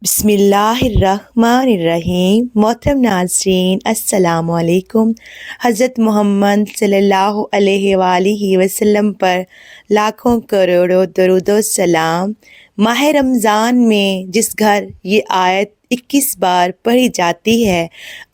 بسم اللہ الرحمن الرحیم۔ محترم ناظرین السلام علیکم۔ حضرت محمد صلی اللہ علیہ وآلہ وسلم پر لاکھوں کروڑوں درود و سلام۔ ماہ رمضان میں جس گھر یہ آیت 21 بار پڑھی جاتی ہے،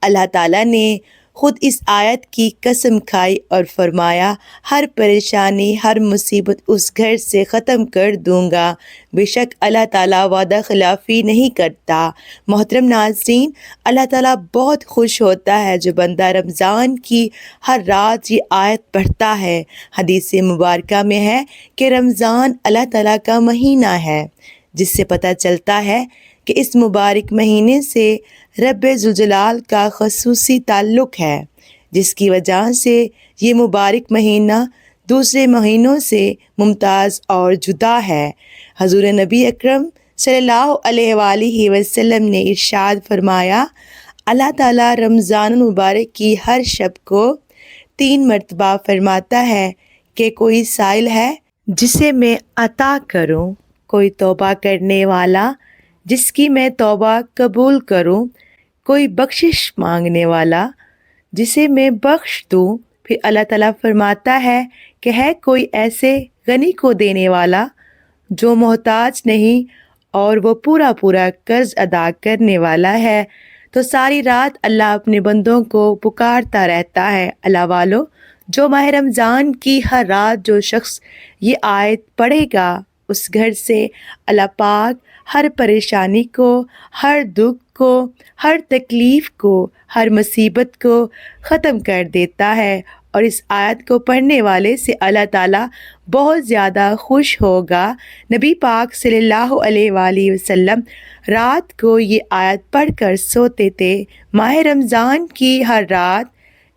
اللہ تعالیٰ نے خود اس آیت کی قسم کھائی اور فرمایا، ہر پریشانی، ہر مصیبت اس گھر سے ختم کر دوں گا۔ بے شک اللہ تعالیٰ وعدہ خلافی نہیں کرتا۔ محترم ناظرین، اللہ تعالیٰ بہت خوش ہوتا ہے جو بندہ رمضان کی ہر رات یہ آیت پڑھتا ہے۔ حدیث مبارکہ میں ہے کہ رمضان اللہ تعالیٰ کا مہینہ ہے، جس سے پتہ چلتا ہے کہ اس مبارک مہینے سے رب ذوالجلال کا خصوصی تعلق ہے، جس کی وجہ سے یہ مبارک مہینہ دوسرے مہینوں سے ممتاز اور جدا ہے۔ حضور نبی اکرم صلی اللہ علیہ وآلہ وسلم نے ارشاد فرمایا، اللہ تعالیٰ رمضان المبارک کی ہر شب کو 3 مرتبہ فرماتا ہے کہ کوئی سائل ہے جسے میں عطا کروں، کوئی توبہ کرنے والا جس کی میں توبہ قبول کروں، کوئی بخشش مانگنے والا جسے میں بخش دوں۔ پھر اللہ تعالیٰ فرماتا ہے کہ ہے کوئی ایسے غنی کو دینے والا جو محتاج نہیں اور وہ پورا قرض ادا کرنے والا ہے۔ تو ساری رات اللہ اپنے بندوں کو پکارتا رہتا ہے۔ اللہ والو، جو ماہ رمضان کی ہر رات جو شخص یہ آیت پڑھے گا، اس گھر سے اللہ پاک ہر پریشانی کو، ہر دکھ کو، ہر تکلیف کو، ہر مصیبت کو ختم کر دیتا ہے، اور اس آیت کو پڑھنے والے سے اللہ تعالیٰ بہت زیادہ خوش ہوگا۔ نبی پاک صلی اللہ علیہ وآلہ وسلم رات کو یہ آیت پڑھ کر سوتے تھے۔ ماہ رمضان کی ہر رات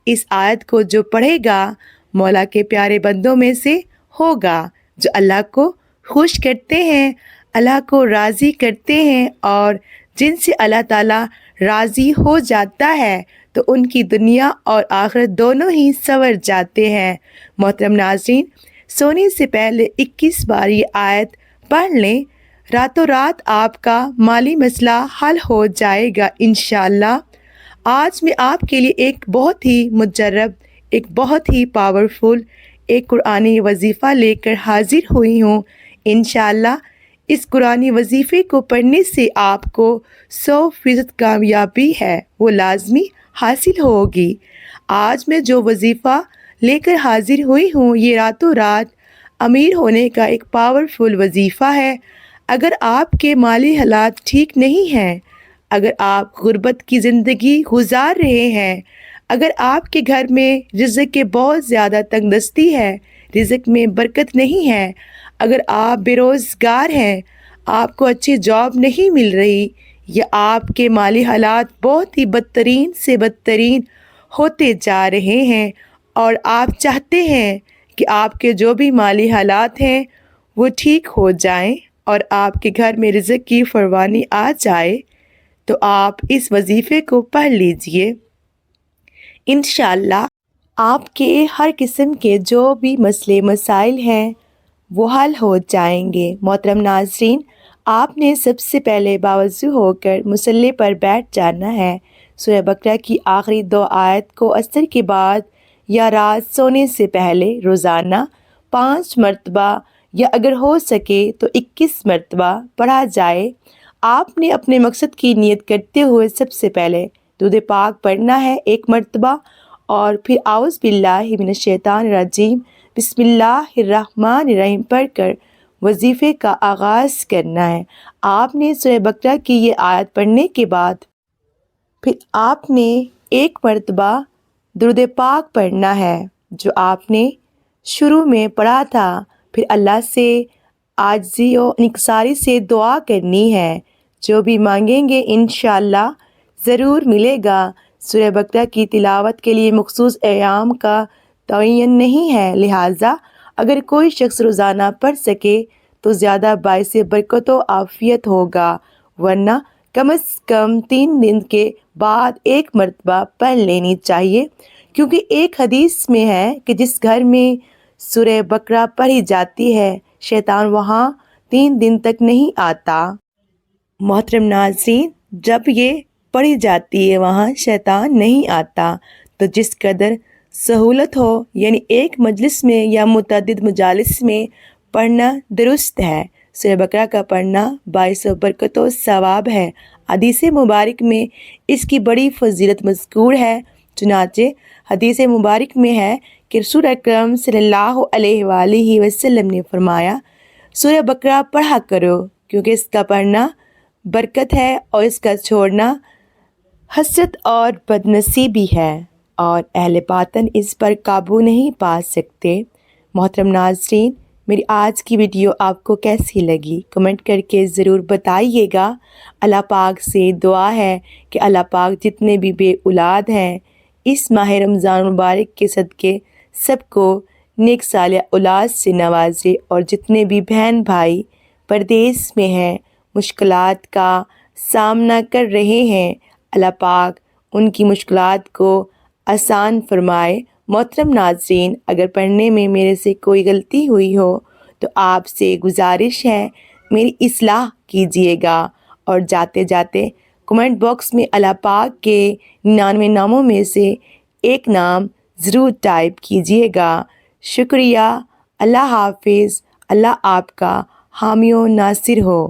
اس آیت کو جو پڑھے گا، مولا کے پیارے بندوں میں سے ہوگا جو اللہ کو خوش کرتے ہیں، اللہ کو راضی کرتے ہیں، اور جن سے اللہ تعالیٰ راضی ہو جاتا ہے تو ان کی دنیا اور آخرت دونوں ہی سنور جاتے ہیں۔ محترم ناظرین، سونے سے پہلے 21 بار یہ آیت پڑھ لیں، راتوں رات آپ کا مالی مسئلہ حل ہو جائے گا انشاءاللہ۔ آج میں آپ کے لیے ایک بہت ہی مجرب، ایک بہت ہی پاورفل ایک قرآنی وظیفہ لے کر حاضر ہوئی ہوں۔ انشاءاللہ اس قرآنی وظیفے کو پڑھنے سے آپ کو 100% کامیابی ہے وہ لازمی حاصل ہوگی۔ آج میں جو وظیفہ لے کر حاضر ہوئی ہوں، یہ راتوں رات امیر ہونے کا ایک پاورفل وظیفہ ہے۔ اگر آپ کے مالی حالات ٹھیک نہیں ہیں، اگر آپ غربت کی زندگی گزار رہے ہیں، اگر آپ کے گھر میں رزق کے بہت زیادہ تنگ دستی ہے، رزق میں برکت نہیں ہے، اگر آپ بے روزگار ہیں، آپ کو اچھی جاب نہیں مل رہی، یا آپ کے مالی حالات بہت ہی بدترین سے بدترین ہوتے جا رہے ہیں، اور آپ چاہتے ہیں کہ آپ کے جو بھی مالی حالات ہیں وہ ٹھیک ہو جائیں اور آپ کے گھر میں رزق کی فراوانی آ جائے، تو آپ اس وظیفے کو پڑھ لیجئے۔ انشاءاللہ آپ کے ہر قسم کے جو بھی مسئلے مسائل ہیں وہ حل ہو جائیں گے۔ محترم ناظرین، آپ نے سب سے پہلے باوضو ہو کر مصلی پر بیٹھ جانا ہے۔ سورہ بقرہ کی آخری 2 آیت کو عصر کے بعد یا رات سونے سے پہلے روزانہ 5 مرتبہ یا اگر ہو سکے تو 21 مرتبہ پڑھا جائے۔ آپ نے اپنے مقصد کی نیت کرتے ہوئے سب سے پہلے درود پاک پڑھنا ہے 1 مرتبہ، اور پھر اعوذ باللہ من الشیطان الرجیم بسم اللہ الرحمن الرحیم پڑھ کر وظیفے کا آغاز کرنا ہے۔ آپ نے سورہ بقرہ کی یہ آیت پڑھنے کے بعد پھر آپ نے 1 مرتبہ درود پاک پڑھنا ہے جو آپ نے شروع میں پڑھا تھا۔ پھر اللہ سے عاجزی و انکساری سے دعا کرنی ہے، جو بھی مانگیں گے انشاءاللہ ضرور ملے گا۔ سورہ بقرہ کی تلاوت کے لیے مخصوص ایام کا تعین نہیں ہے، لہٰذا اگر کوئی شخص روزانہ پڑھ سکے تو زیادہ باعث برکت و عافیت ہوگا، ورنہ کم از کم 3 دن کے بعد 1 مرتبہ پڑھ لینی چاہیے، کیونکہ ایک حدیث میں ہے کہ جس گھر میں سورہ بقرہ پڑھی جاتی ہے، شیطان وہاں 3 دن تک نہیں آتا۔ محترم ناظرین، جب یہ پڑھی جاتی ہے وہاں شیطان نہیں آتا، تو جس قدر سہولت ہو یعنی ایک مجلس میں یا متعدد مجالس میں پڑھنا درست ہے۔ سورہ بقرہ کا پڑھنا باعث برکت و ثواب ہے۔ حدیث مبارک میں اس کی بڑی فضیلت مذکور ہے۔ چنانچہ حدیث مبارک میں ہے کہ رسول اکرم صلی اللہ علیہ وآلہ وسلم نے فرمایا، سورہ بقرہ پڑھا کرو کیونکہ اس کا پڑھنا برکت ہے اور اس کا چھوڑنا حسرت اور بدنصیبی ہے، اور اہل باطن اس پر قابو نہیں پا سکتے۔ محترم ناظرین، میری آج کی ویڈیو آپ کو کیسی لگی کمنٹ کر کے ضرور بتائیے گا۔ اللہ پاک سے دعا ہے کہ اللہ پاک جتنے بھی بے اولاد ہیں اس ماہ رمضان مبارک کے صدقے سب کو نیک صالح اولاد سے نوازے، اور جتنے بھی بہن بھائی پردیس میں ہیں، مشکلات کا سامنا کر رہے ہیں، اللہ پاک ان کی مشکلات کو آسان فرمائے۔ محترم ناظرین، اگر پڑھنے میں میرے سے کوئی غلطی ہوئی ہو تو آپ سے گزارش ہے میری اصلاح کیجیے گا، اور جاتے جاتے کمنٹ باکس میں اللہ پاک کے 99 ناموں میں سے ایک نام ضرور ٹائپ کیجیے گا۔ شکریہ۔ اللہ حافظ۔ اللہ آپ کا حامی و ناصر ہو۔